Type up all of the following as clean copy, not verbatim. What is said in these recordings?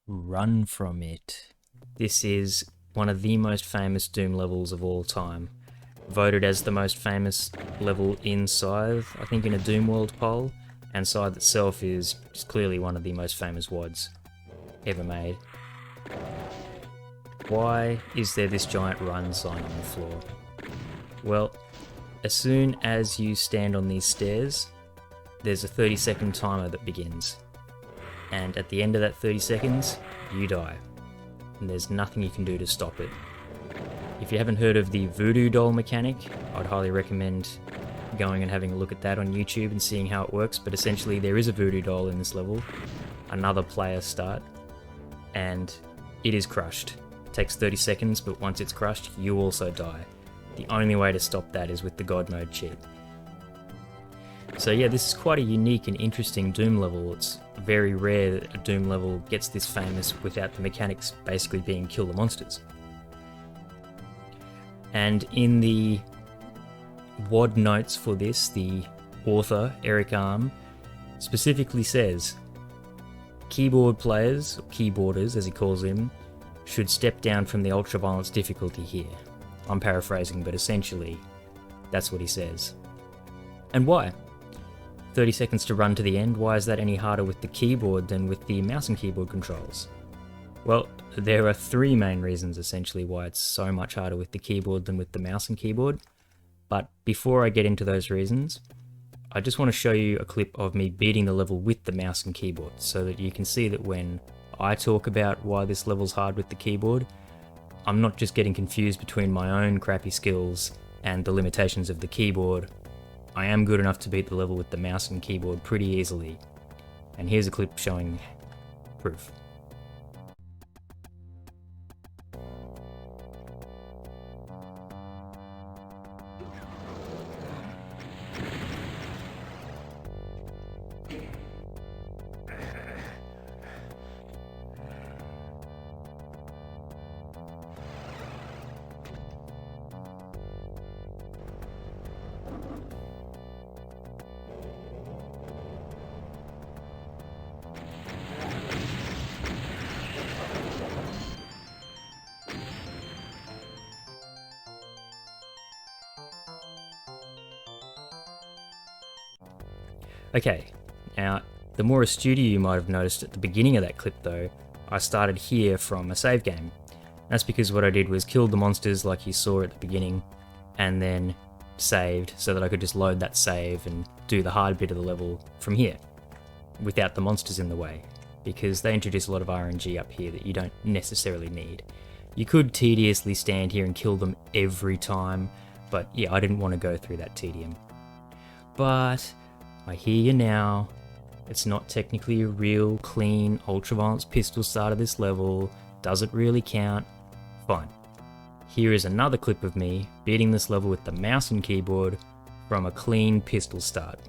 Run from it. This is one of the most famous Doom levels of all time. Voted as the most famous level in Scythe, I think in a Doom World poll, and Scythe itself is clearly one of the most famous WADs ever made. Why is there this giant run sign on the floor? Well, as soon as you stand on these stairs, there's a 30-second timer that begins. And at the end of that 30 seconds, you die. And there's nothing you can do to stop it. If you haven't heard of the voodoo doll mechanic, I'd highly recommend going and having a look at that on YouTube and seeing how it works, but essentially there is a voodoo doll in this level, another player start, and it is crushed. It takes 30 seconds, but once it's crushed, you also die. The only way to stop that is with the God mode cheat. So yeah, this is quite a unique and interesting Doom level. It's very rare that a Doom level gets this famous without the mechanics basically being kill the monsters. And in the WAD notes for this, the author, Erik Alm, specifically says, keyboard players, or keyboarders as he calls them, should step down from the ultra-violence difficulty here. I'm paraphrasing, but essentially, that's what he says. And why? 30 seconds to run to the end, why is that any harder with the keyboard than with the mouse and keyboard controls? Well, there are three main reasons essentially why it's so much harder with the keyboard than with the mouse and keyboard. But before I get into those reasons, I just want to show you a clip of me beating the level with the mouse and keyboard so that you can see that when I talk about why this level's hard with the keyboard, I'm not just getting confused between my own crappy skills and the limitations of the keyboard. I am good enough to beat the level with the mouse and keyboard pretty easily. And here's a clip showing proof. Okay, now the more astute you might have noticed at the beginning of that clip though, I started here from a save game. That's because what I did was killed the monsters like you saw at the beginning, and then saved so that I could just load that save and do the hard bit of the level from here, without the monsters in the way, because they introduce a lot of RNG up here that you don't necessarily need. You could tediously stand here and kill them every time, but yeah, I didn't want to go through that tedium. But I hear you now, it's not technically a real, clean, ultraviolence pistol start of this level, does it really count? Fine. Here is another clip of me beating this level with the mouse and keyboard from a clean pistol start.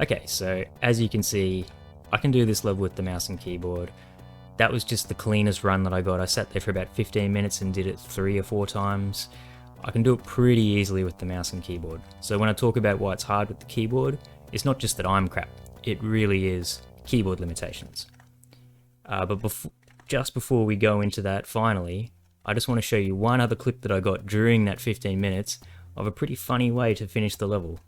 Okay, so as you can see, I can do this level with the mouse and keyboard. That was just the cleanest run that I got. I sat there for about 15 minutes and did it 3 or 4 times. I can do it pretty easily with the mouse and keyboard. So when I talk about why it's hard with the keyboard, it's not just that I'm crap. It really is keyboard limitations. Just before we go into that finally, I just want to show you one other clip that I got during that 15 minutes of a pretty funny way to finish the level.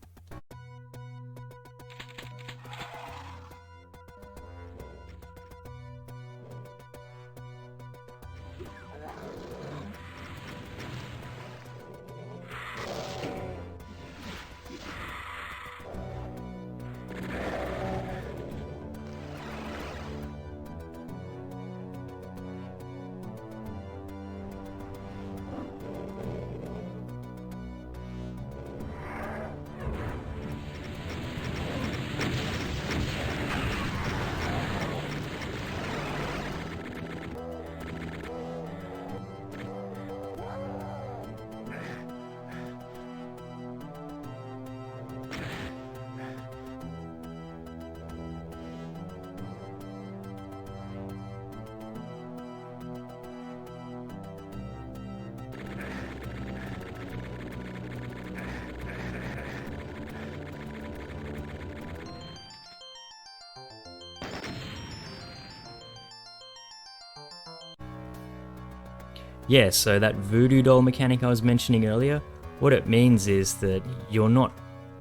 Yeah, so that voodoo doll mechanic I was mentioning earlier, what it means is that you're not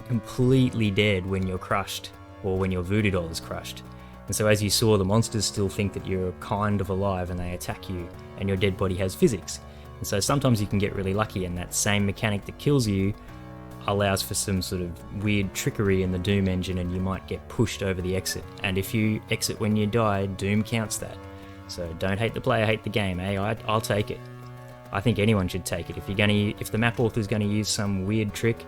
completely dead when you're crushed, or when your voodoo doll is crushed. And so as you saw, the monsters still think that you're kind of alive and they attack you, and your dead body has physics. And so sometimes you can get really lucky, and that same mechanic that kills you allows for some sort of weird trickery in the Doom engine, and you might get pushed over the exit. And if you exit when you die, Doom counts that. So don't hate the player, hate the game, eh? I'll take it. I think anyone should take it. If the map author's going to use some weird trick,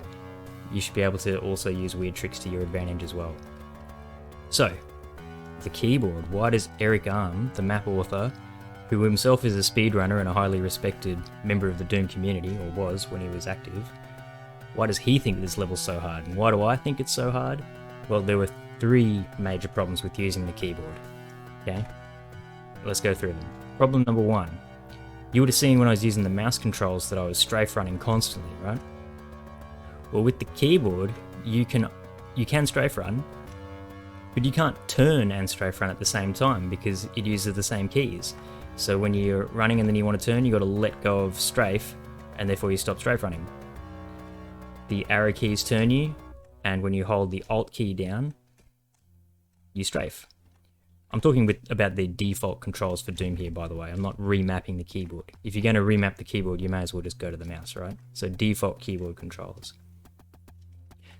you should be able to also use weird tricks to your advantage as well. So, the keyboard. Why does Erik Alm, the map author, who himself is a speedrunner and a highly respected member of the Doom community, or was when he was active, why does he think this level's so hard? And why do I think it's so hard? Well, there were 3 major problems with using the keyboard. Okay? Let's go through them. Problem number 1. You would have seen when I was using the mouse controls that I was strafe running constantly, right? Well, with the keyboard, you can strafe run, but you can't turn and strafe run at the same time because it uses the same keys. So when you're running and then you want to turn, you got to let go of strafe, and therefore you stop strafe running. The arrow keys turn you, and when you hold the Alt key down, you strafe. I'm talking about the default controls for Doom here, by the way. I'm not remapping the keyboard. If you're going to remap the keyboard, you may as well just go to the mouse, right? So default keyboard controls.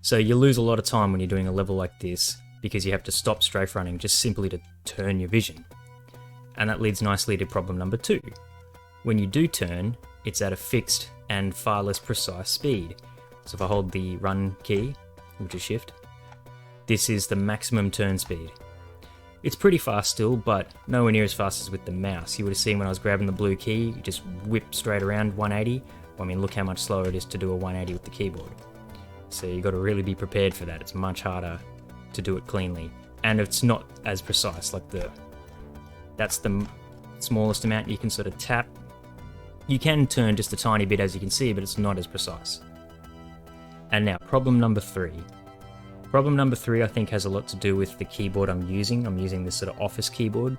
So you lose a lot of time when you're doing a level like this because you have to stop strafe running just simply to turn your vision. And that leads nicely to problem number 2. When you do turn, it's at a fixed and far less precise speed. So if I hold the run key, which is shift, this is the maximum turn speed. It's pretty fast still, but nowhere near as fast as with the mouse. You would have seen when I was grabbing the blue key, you just whip straight around 180. I mean, look how much slower it is to do a 180 with the keyboard. So you got to really be prepared for that. It's much harder to do it cleanly. And it's not as precise, that's the smallest amount you can sort of tap. You can turn just a tiny bit, as you can see, but it's not as precise. And now, problem number 3. Problem number 3, I think, has a lot to do with the keyboard I'm using. I'm using this sort of office keyboard.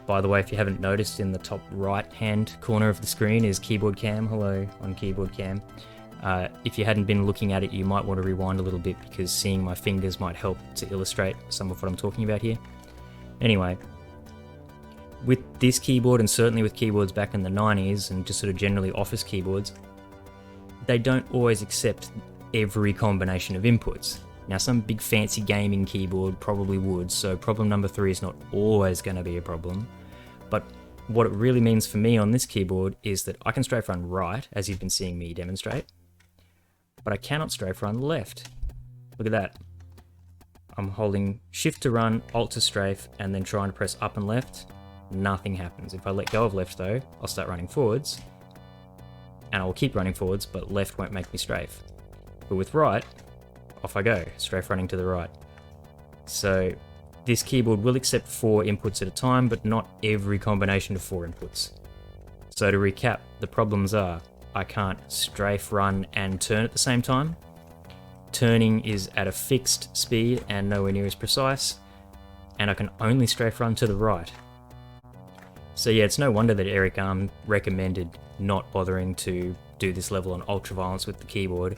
By the way, if you haven't noticed, in the top right-hand corner of the screen is keyboard cam. Hello on keyboard cam. If you hadn't been looking at it, you might want to rewind a little bit because seeing my fingers might help to illustrate some of what I'm talking about here. Anyway, with this keyboard, and certainly with keyboards back in the 90s and just sort of generally office keyboards, they don't always accept every combination of inputs. Now, some big fancy gaming keyboard probably would, so problem number 3 is not always going to be a problem. But what it really means for me on this keyboard is that I can strafe run right, as you've been seeing me demonstrate, but I cannot strafe run left. Look at that. I'm holding shift to run, alt to strafe, and then trying to press up and left. Nothing happens. If I let go of left though, I'll start running forwards, and I'll keep running forwards, but left won't make me strafe. But with right, off I go, strafe running to the right. So this keyboard will accept 4 inputs at a time, but not every combination of 4 inputs. So to recap, the problems are, I can't strafe run and turn at the same time. Turning is at a fixed speed and nowhere near as precise, and I can only strafe run to the right. So yeah, it's no wonder that Erik Alm recommended not bothering to do this level on ultraviolence with the keyboard,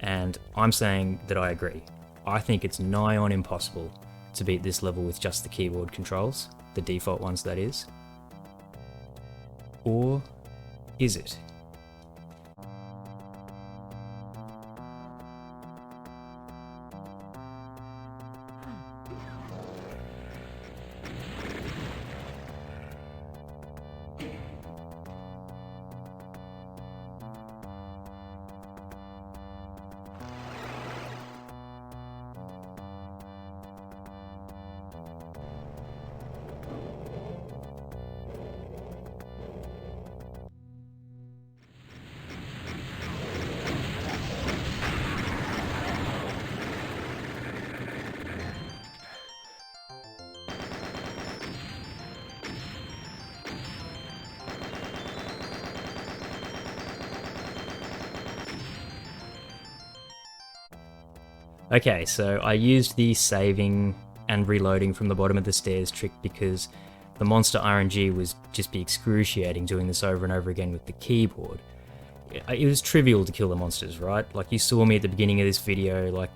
and I'm saying that I agree. I think it's nigh on impossible to beat this level with just the keyboard controls, the default ones that is. Or is it? Okay, so I used the saving and reloading from the bottom of the stairs trick because the monster RNG was just be excruciating doing this over and over again with the keyboard. It was trivial to kill the monsters, right? Like, you saw me at the beginning of this video, like,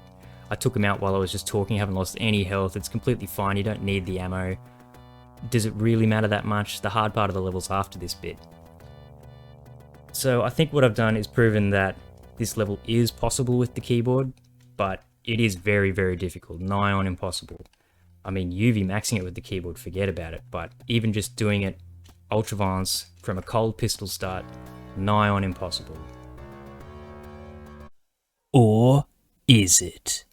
I took him out while I was just talking, haven't lost any health, it's completely fine, you don't need the ammo. Does it really matter that much? The hard part of the level's after this bit. So I think what I've done is proven that this level is possible with the keyboard, but it is very, very difficult, nigh on impossible. I mean, UV maxing it with the keyboard, forget about it, but even just doing it ultra violence from a cold pistol start, nigh on impossible. Or is it?